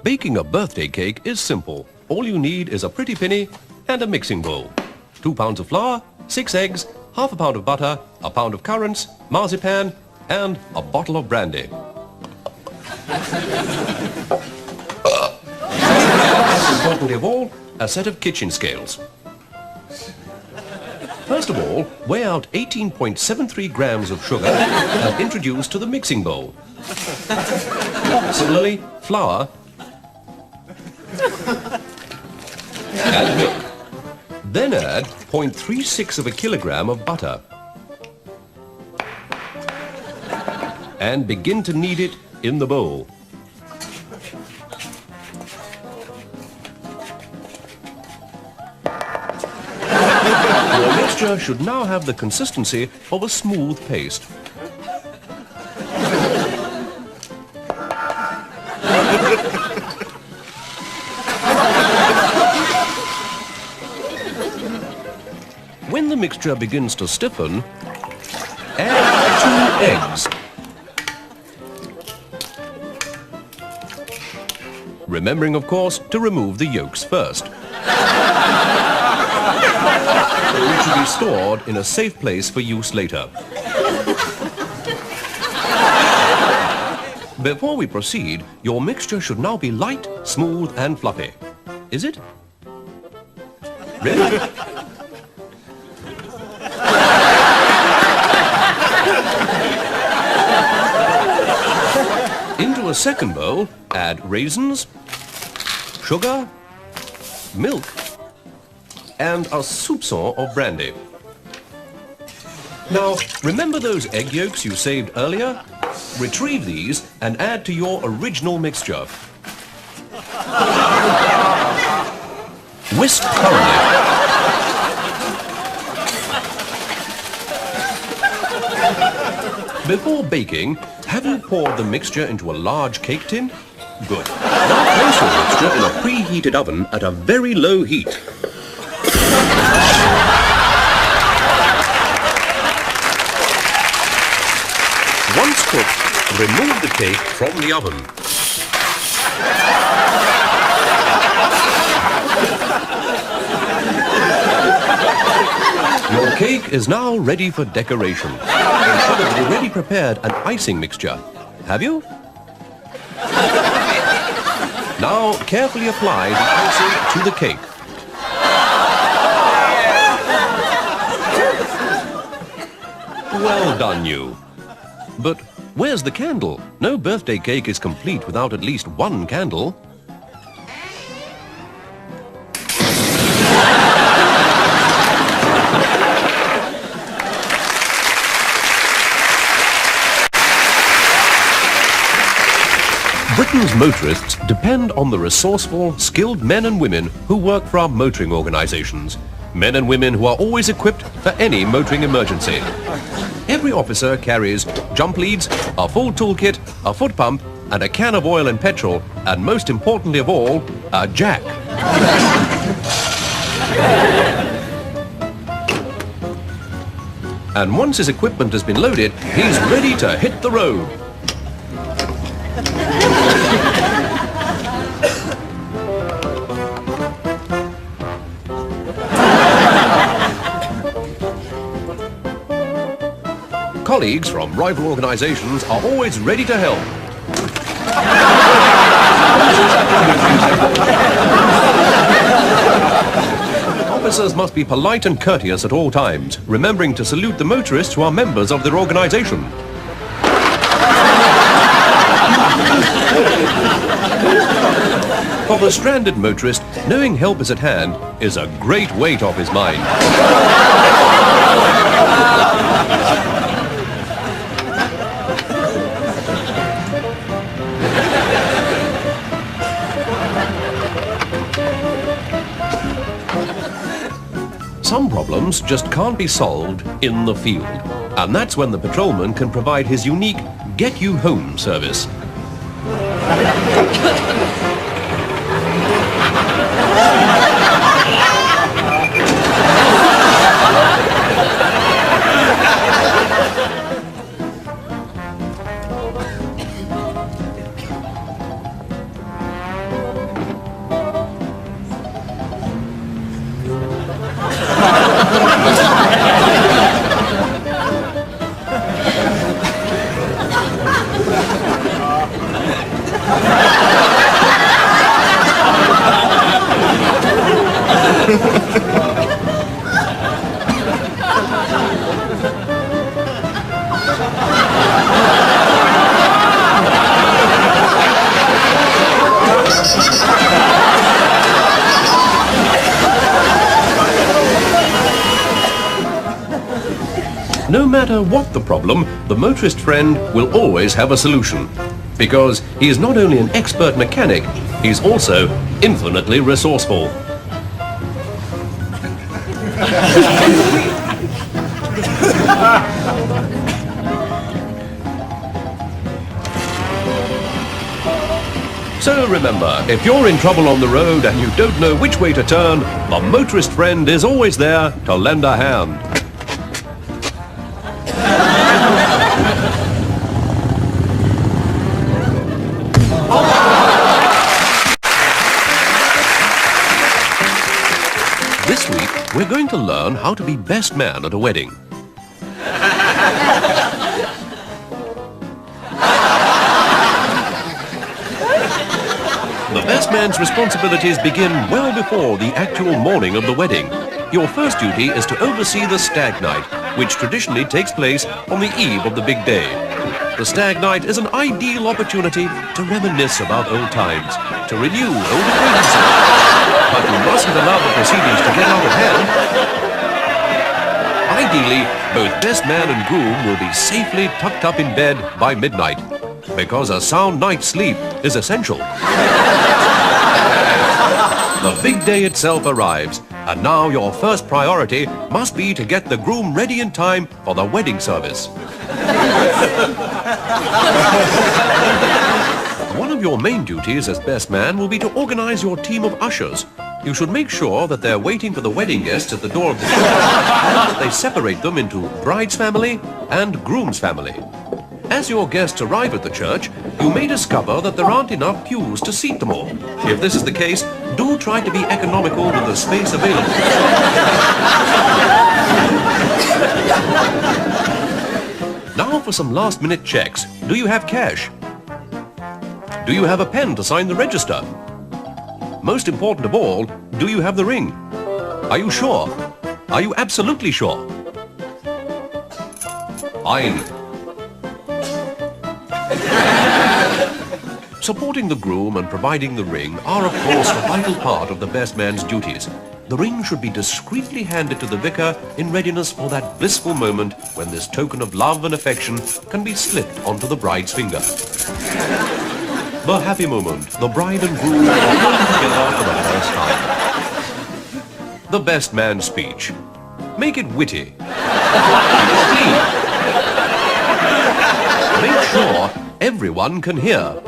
Baking a birthday cake is simple. All you need is a pretty penny and a mixing bowl. 2 pounds of flour, 6 eggs, half a pound of butter, a pound of currants, marzipan, and a bottle of brandy. Most importantly of all, a set of kitchen scales. First of all, weigh out 18.73 grams of sugar and introduce to the mixing bowl. Similarly, flour and milk. Then add 0.36 of a kilogram of butter. And begin to knead it in the bowl. Your mixture should now have the consistency of a smooth paste. When the mixture begins to stiffen, add 2 eggs. Remembering, of course, to remove the yolks first. Which should be stored in a safe place for use later. Before we proceed, your mixture should now be light, smooth and fluffy. Is it? Really? Into a second bowl, add raisins, sugar, milk, and a soupçon of brandy. Now, remember those egg yolks you saved earlier? Retrieve these and add to your original mixture. Whisk thoroughly. Before baking, have you poured the mixture into a large cake tin? Good. Now place your mixture in a preheated oven at a very low heat. Once cooked, remove the cake from the oven. Your cake is now ready for decoration. You should have already prepared an icing mixture. Have you? Now carefully apply the icing to the cake. Well done, you. But where's the candle? No birthday cake is complete without at least one candle. Britain's motorists depend on the resourceful, skilled men and women who work for our motoring organisations. Men and women who are always equipped for any motoring emergency. Every officer carries jump leads, a full toolkit, a foot pump, and a can of oil and petrol, and most importantly of all, a jack. And once his equipment has been loaded, he's ready to hit the road. Colleagues from rival organisations are always ready to help. Officers must be polite and courteous at all times, remembering to salute the motorists who are members of their organisation. For the stranded motorist, knowing help is at hand is a great weight off his mind. Some problems just can't be solved in the field, and that's when the patrolman can provide his unique Get You Home service. matter what the problem, the motorist friend will always have a solution. Because he is not only an expert mechanic, he's also infinitely resourceful. So remember, if you're in trouble on the road and you don't know which way to turn, the motorist friend is always there to lend a hand. This week, we're going to learn how to be best man at a wedding. The best man's responsibilities begin well before the actual morning of the wedding. Your first duty is to oversee the stag night, which traditionally takes place on the eve of the big day. The stag night is an ideal opportunity to reminisce about old times, to renew old acquaintances. But you mustn't allow the proceedings to get out of hand. Ideally, both best man and groom will be safely tucked up in bed by midnight, because a sound night's sleep is essential. The big day itself arrives, and now your first priority must be to get the groom ready in time for the wedding service. One of your main duties as best man will be to organize your team of ushers. You should make sure that they're waiting for the wedding guests at the door of the church, and that they separate them into bride's family and groom's family. As your guests arrive at the church, you may discover that there aren't enough pews to seat them all. If this is the case, do try to be economical with the space available. Now for some last-minute checks. Do you have cash? Do you have a pen to sign the register? Most important of all, do you have the ring? Are you sure? Are you absolutely sure? Fine. Supporting the groom and providing the ring are, of course, a vital part of the best man's duties. The ring should be discreetly handed to the vicar in readiness for that blissful moment when this token of love and affection can be slipped onto the bride's finger. The happy moment, the bride and groom are coming together for the first time. The best man's speech. Make it witty. Make sure everyone can hear.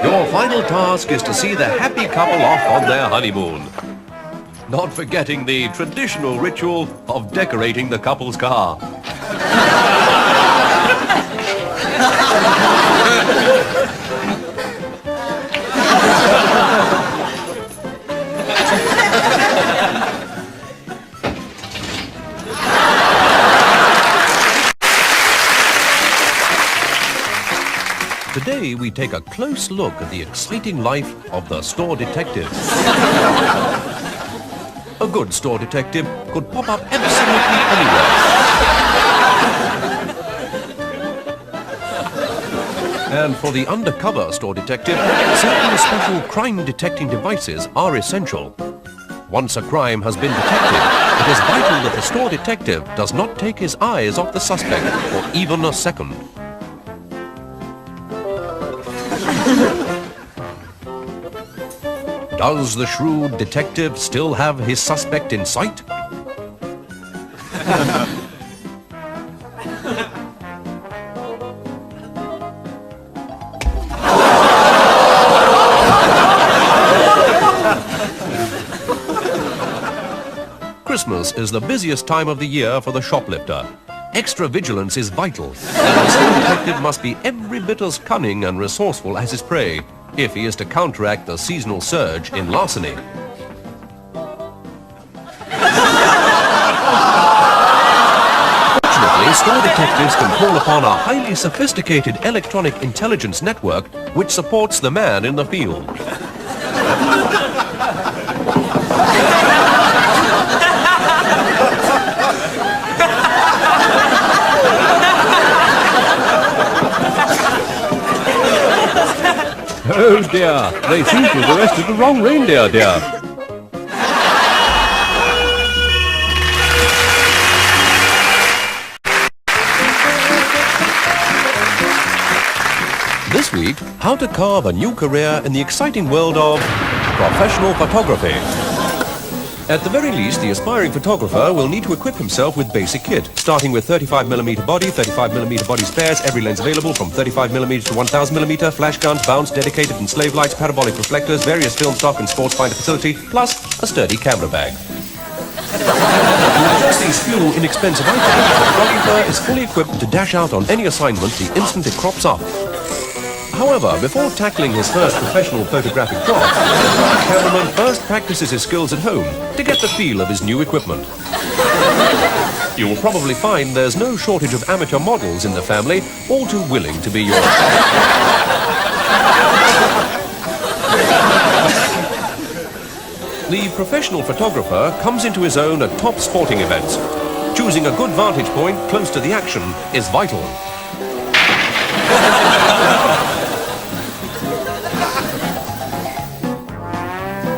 Your final task is to see the happy couple off on their honeymoon. Not forgetting the traditional ritual of decorating the couple's car. Today we take a close look at the exciting life of the store detective. A good store detective could pop up absolutely anywhere. And for the undercover store detective, certain special crime-detecting devices are essential. Once a crime has been detected, it is vital that the store detective does not take his eyes off the suspect for even a second. Does the shrewd detective still have his suspect in sight? Christmas is the busiest time of the year for the shoplifter. Extra vigilance is vital, and the store detective must be every bit as cunning and resourceful as his prey, if he is to counteract the seasonal surge in larceny. Fortunately, store detectives can call upon a highly sophisticated electronic intelligence network which supports the man in the field. Oh dear, they seem to have arrested the wrong reindeer, dear. week, how to carve a new career in the exciting world of professional photography. At the very least, the aspiring photographer will need to equip himself with basic kit, starting with 35mm body, 35mm body spares, every lens available from 35mm to 1000mm, flash guns, bounce, dedicated and slave lights, parabolic reflectors, various film stock and sports finder facility, plus a sturdy camera bag. With just these few inexpensive items, the photographer is fully equipped to dash out on any assignment the instant it crops up. However, before tackling his first professional photographic job, the cameraman first practices his skills at home to get the feel of his new equipment. You will probably find there's no shortage of amateur models in the family, all too willing to be yours. The professional photographer comes into his own at top sporting events. Choosing a good vantage point close to the action is vital.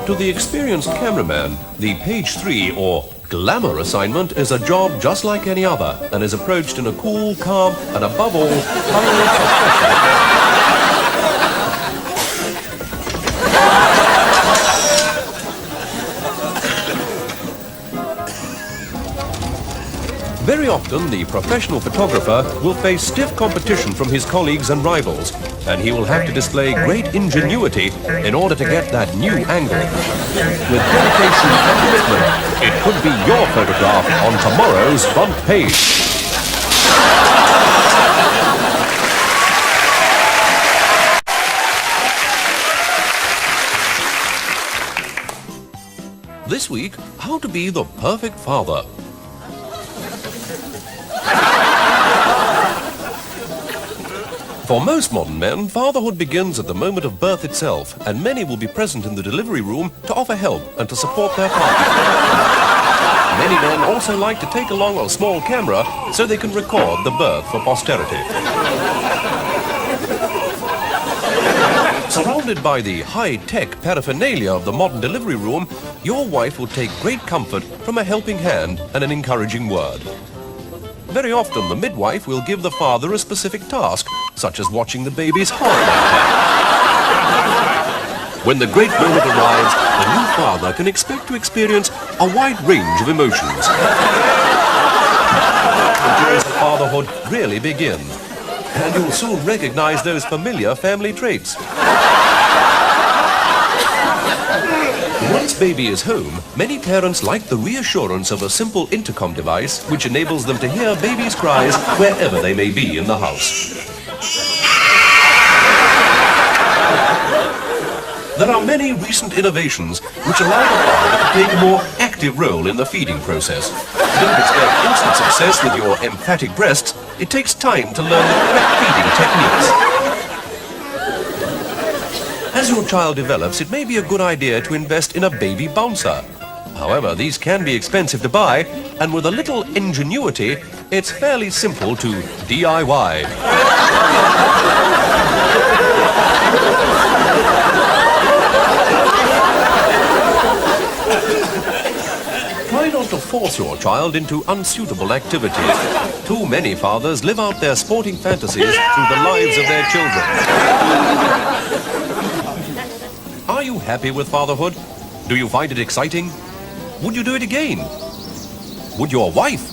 To the experienced cameraman, the page 3 or glamour assignment is a job just like any other and is approached in a cool, calm and above all, thoroughly professional. Very often, the professional photographer will face stiff competition from his colleagues and rivals, and he will have to display great ingenuity in order to get that new angle. With dedication and commitment, it could be your photograph on tomorrow's front page. This week, how to be the perfect father. For most modern men, fatherhood begins at the moment of birth itself, and many will be present in the delivery room to offer help and to support their partner. Many men also like to take along a small camera so they can record the birth for posterity. Surrounded by the high-tech paraphernalia of the modern delivery room, your wife will take great comfort from a helping hand and an encouraging word. Very often, the midwife will give the father a specific task, such as watching the baby's heart rate. When the great moment arrives, the new father can expect to experience a wide range of emotions. The joys of fatherhood really begin, and you'll soon recognize those familiar family traits. Once baby is home, many parents like the reassurance of a simple intercom device which enables them to hear baby's cries wherever they may be in the house. There are many recent innovations which allow the father to take a more active role in the feeding process. Don't expect instant success with your emphatic breasts. It takes time to learn the correct feeding techniques. As your child develops, it may be a good idea to invest in a baby bouncer. However, these can be expensive to buy, and with a little ingenuity, it's fairly simple to DIY. Try not to force your child into unsuitable activities. Too many fathers live out their sporting fantasies through the lives of their children. Are you happy with fatherhood? Do you find it exciting? Would you do it again? Would your wife?